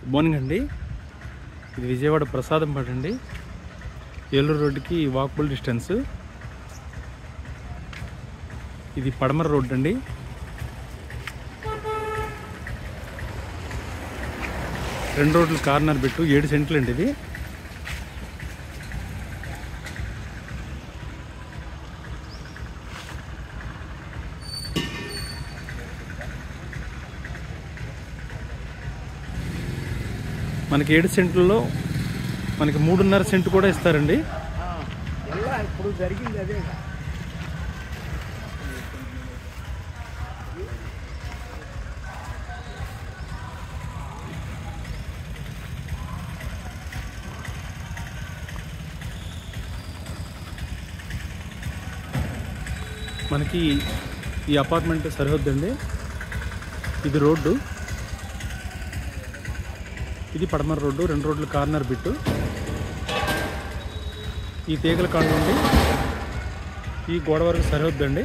Good morning అండి. ఇది విజయవాడ ప్రసాదంపేట అండి. ఏలూరు రోడ్డుకి వాకబుల్ డిస్టెన్స్. ఇది పడమర రోడ్ అండి. రెండు రోడ్లు కార్నర్ బిట్టు 7 సెంట్లు అండి. ఇది మనకి 7 సెంట్లలో మనకి 3.5 సెంటు కూడా ఇస్తారండి. ఇప్పుడు జరిగింది అదే. మనకి ఈ అపార్ట్మెంట్ సరిహద్దు అండి. ఇది రోడ్డు, ఇది పడమర రోడ్డు, 2 రోడ్లు కార్నర్ బిట్టు. ఈ తీగల కాడ నుండి ఈ గోడ వరకు సరిహద్దు అండి.